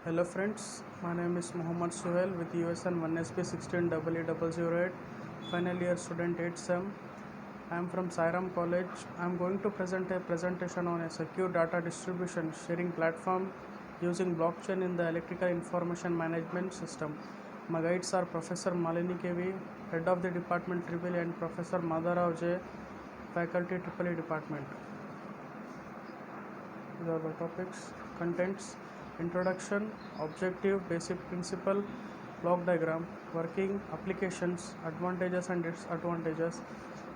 Hello friends, my name is Mohammad Suhail with USN 1SP 160008, final year student 8 SEM. I am from Sairam College. I am going to present a presentation on a secure data distribution sharing platform using blockchain in the electrical information management system. My guides are Professor Malini KV, Head of the Department EEE, and Professor Madharav J, Faculty EEE Department. These are the topics. Contents: introduction, objective, basic principle, block diagram, working, applications, advantages and disadvantages,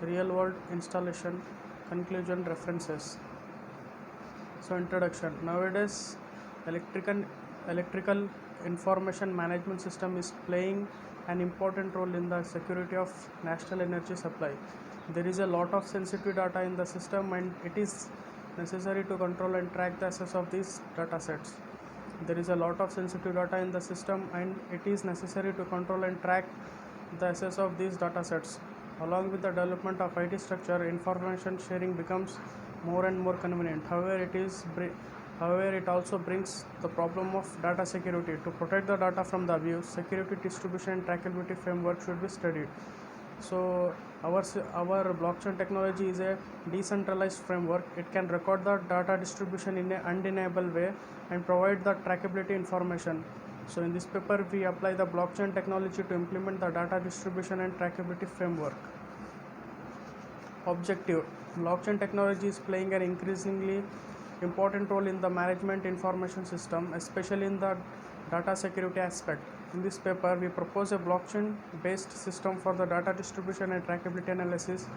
real world installation, conclusion, references. So introduction. Nowadays, electrical information management system is playing an important role in the security of national energy supply. There is a lot of sensitive data in the system, and it is necessary to control and track the access of these data sets. There is a lot of sensitive data in the system, and it is necessary to control and track the access of these data sets. Along with the development of IT structure, information sharing becomes more and more convenient. However, it also brings the problem of data security. To protect the data from the abuse, security, distribution, and trackability framework should be studied. So our blockchain technology is a decentralized framework. It can record the data distribution in an undeniable way and provide the trackability information. So in this paper, we apply the blockchain technology to implement the data distribution and trackability framework. Objective: blockchain technology is playing an increasingly important role in the management information system, especially in the data security aspect. In this paper, we propose a blockchain based system for the data distribution and trackability analysis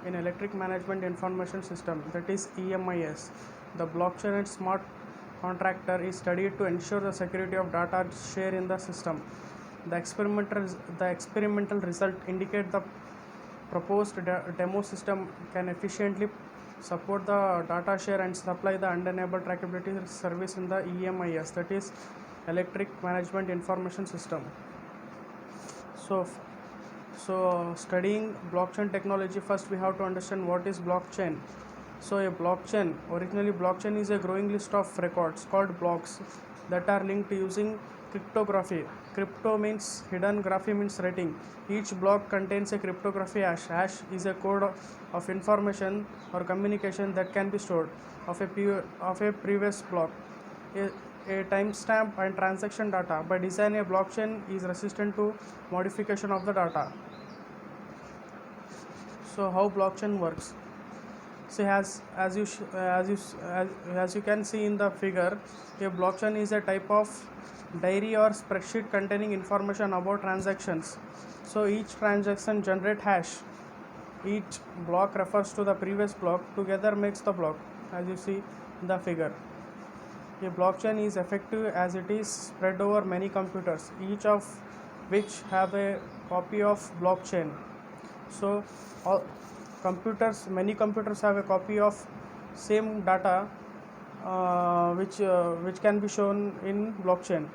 in electric management information system, that is EMIS. The blockchain and smart contractor is studied to ensure the security of data share in the system. The experimental result indicate the proposed demo system can efficiently support the data share and supply the undeniable trackability service in the EMIS, that is electric management information system. So studying blockchain technology, first we have to understand what is blockchain. So originally blockchain is a growing list of records called blocks that are linked using cryptography. Crypto means hidden, graphy means writing. Each block contains a cryptography hash. Hash is a code of information or communication that can be stored of a previous block. A timestamp and transaction data. By design, a blockchain is resistant to modification of the data. So how blockchain works? So as you can see in the figure, a blockchain is a type of diary or spreadsheet containing information about transactions. So each transaction generate hash. Each block refers to the previous block. Together makes the block, as you see in the figure. A blockchain is effective as it is spread over many computers, each of which have a copy of blockchain. So many computers have a copy of same data, which can be shown in blockchain.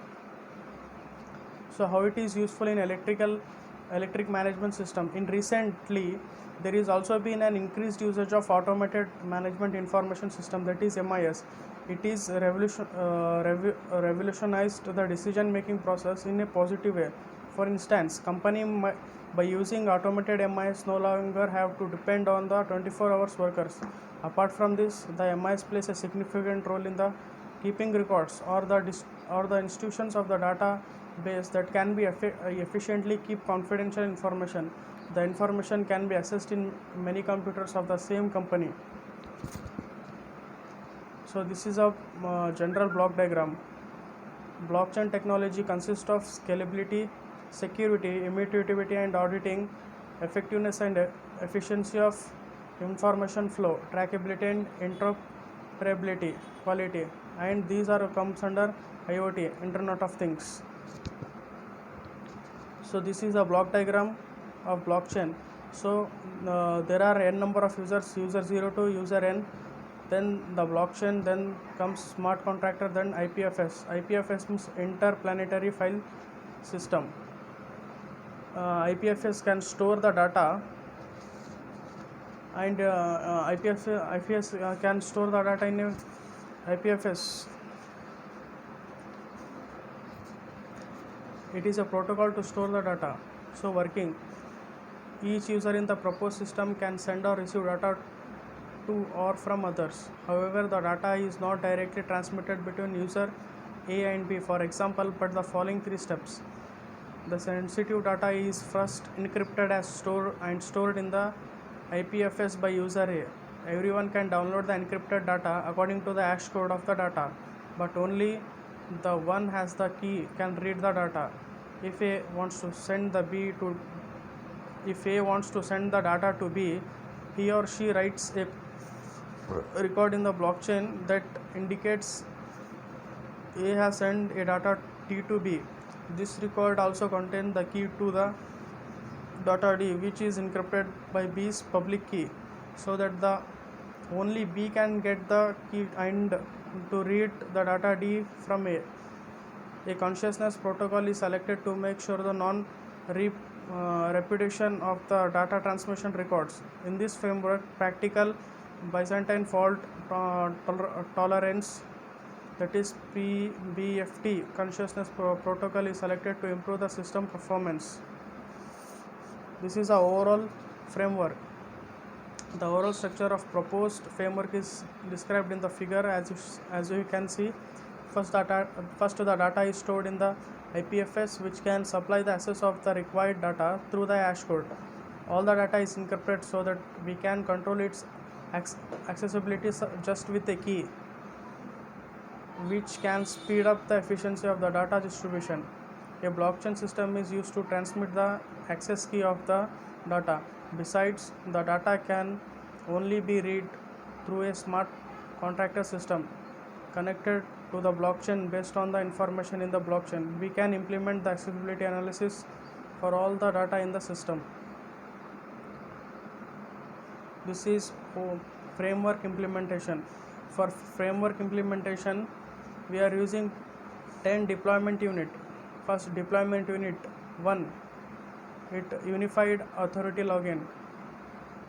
So how it is useful in electric management system? In recently, there is also been an increased usage of automated management information system, that is MIS. It is revolutionized the decision making process in a positive way. For instance, by using automated MIS no longer have to depend on the 24 hours workers. Apart from this, the MIS plays a significant role in the keeping records or the institutions of the database that can be efficiently keep confidential information. The information can be accessed in many computers of the same company. So this is a general block diagram. Blockchain technology consists of scalability, security, immutability and auditing, effectiveness and efficiency of information flow, trackability and interoperability, quality, and these are comes under IoT, Internet of Things. So this is a block diagram of blockchain. So there are n number of users, user 0 to user n, then the blockchain, then comes smart contractor, then IPFS. IPFS means interplanetary file system. IPFS can store the data, and IPFS can store the data in IPFS. It is a protocol to store the data. So working, each user in the proposed system can send or receive data to or from others. However, the data is not directly transmitted between user A and B, for example, but the following three steps. The sensitive data is first encrypted as stored in the IPFS by user A. Everyone can download the encrypted data according to the hash code of the data, but only the one has the key can read the data. If A wants to send the data to B, he or she writes a record in the blockchain that indicates A has sent a data T to B. This record also contains the key to the data D, which is encrypted by B's public key, so that the only B can get the key and to read the data D from A. A consciousness protocol is selected to make sure the repetition of the data transmission records. In this framework, practical Byzantine fault tolerance, that is PBFT consciousness protocol, is selected to improve the system performance. This is the overall framework. The overall structure of proposed framework is described in the figure. As you can see, first the data is stored in the IPFS, which can supply the access of the required data through the hash code. All the data is encrypted so that we can control its accessibility just with a key, which can speed up the efficiency of the data distribution. A blockchain system is used to transmit the access key of the data. Besides, the data can only be read through a smart contract system connected to the blockchain. Based on the information in the blockchain, we can implement the accessibility analysis for all the data in the system. This is framework implementation. For framework implementation, we are using 10 deployment unit. First deployment unit 1, it unified authority login.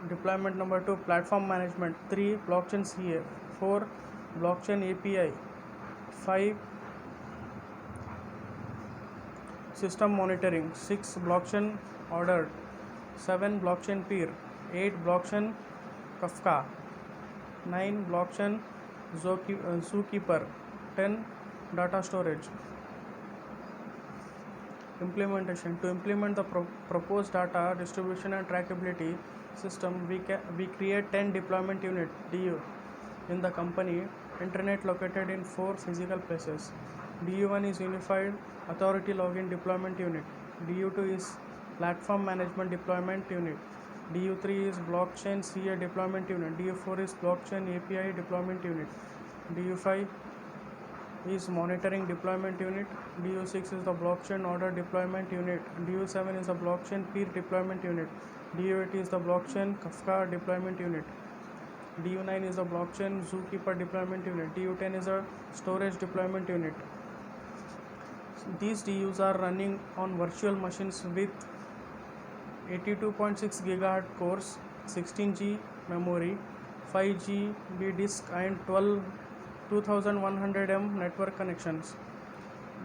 Deployment number 2, platform management. 3, blockchain CA. 4, blockchain API. 5, system monitoring. 6, blockchain ordered. 7, blockchain peer. 8, blockchain Kafka. 9, blockchain zookeeper. 10, data storage. Implementation. To implement the proposed data distribution and trackability system, we create 10 deployment unit DU in the company internet located in 4 physical places. DU1 is unified authority login deployment unit. DU2 is platform management deployment unit. DU3 is blockchain CA deployment unit. DU4 is blockchain API deployment unit. DU5 is monitoring deployment unit. DU6 is the blockchain order deployment unit. DU7 is the blockchain peer deployment unit. DU8 is the blockchain Kafka deployment unit. DU9 is the blockchain zookeeper deployment unit. DU10 is a storage deployment unit. These DUs are running on virtual machines with 82.6 GHz cores, 16 memory, 5 GB disk and 2100 network connections.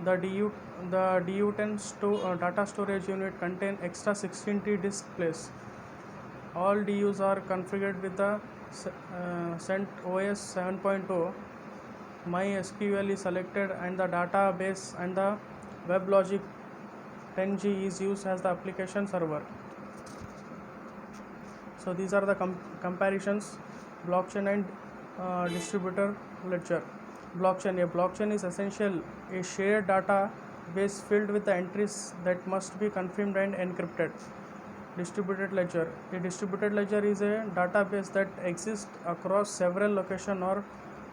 The DU10 data storage unit contain extra 16 disk place. All DUs are configured with the CentOS 7.0. MySQL is selected and the database, and the WebLogic 10G is used as the application server. So these are the comparisons: blockchain and distributor ledger. Blockchain. A blockchain is essential a shared data base filled with the entries that must be confirmed and encrypted. Distributed ledger. A distributed ledger is a database that exists across several locations or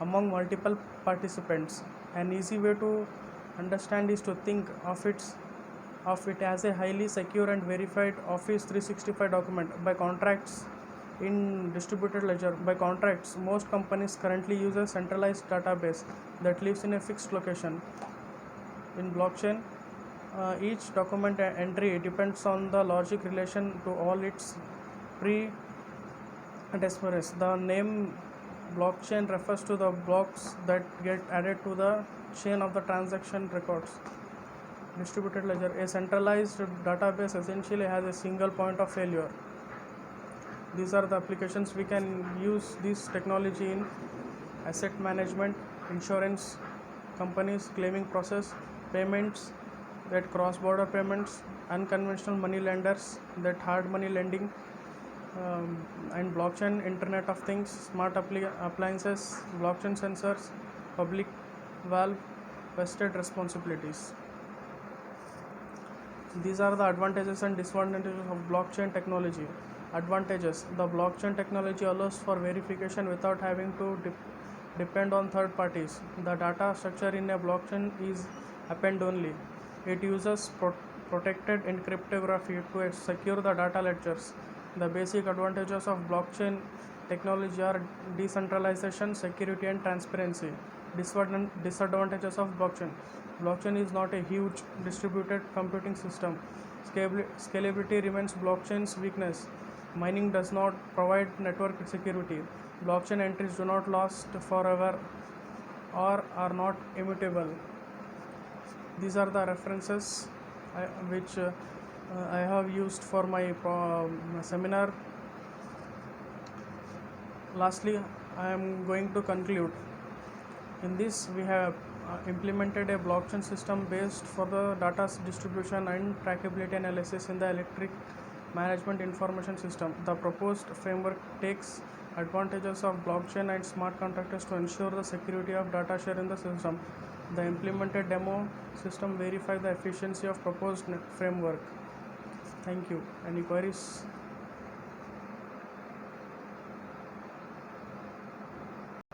among multiple participants. An easy way to understand is to think of it as a highly secure and verified Office 365 document. By contracts, in distributed ledger, by contracts, most companies currently use a centralized database that lives in a fixed location. In blockchain, each document entry depends on the logic relation to all its predecessors. The name blockchain refers to the blocks that get added to the chain of the transaction records. Distributed ledger. A centralized database essentially has a single point of failure. These are the applications we can use this technology in: asset management, insurance companies, claiming process, payments, that cross-border payments, unconventional money lenders, that hard money lending, and blockchain, Internet of Things, smart appliances, blockchain sensors, public valve, vested responsibilities. These are the advantages and disadvantages of blockchain technology. Advantages: the blockchain technology allows for verification without having to depend on third parties. The data structure in a blockchain is append only. It uses protected in cryptography to secure the data ledgers. The basic advantages of blockchain technology are decentralization, security, and transparency. Disadvantages of blockchain: blockchain is not a huge distributed computing system. Scalability remains blockchain's weakness. Mining does not provide network security. Blockchain entries do not last forever or are not immutable. These are the references which I have used for my seminar. Lastly, I am going to conclude. In this, we have implemented a blockchain system based for the data distribution and trackability analysis in the electric management information system. The proposed framework takes advantages of blockchain and smart contractors to ensure the security of data share in the system. The implemented demo system verifies the efficiency of proposed framework. Thank you. Any queries?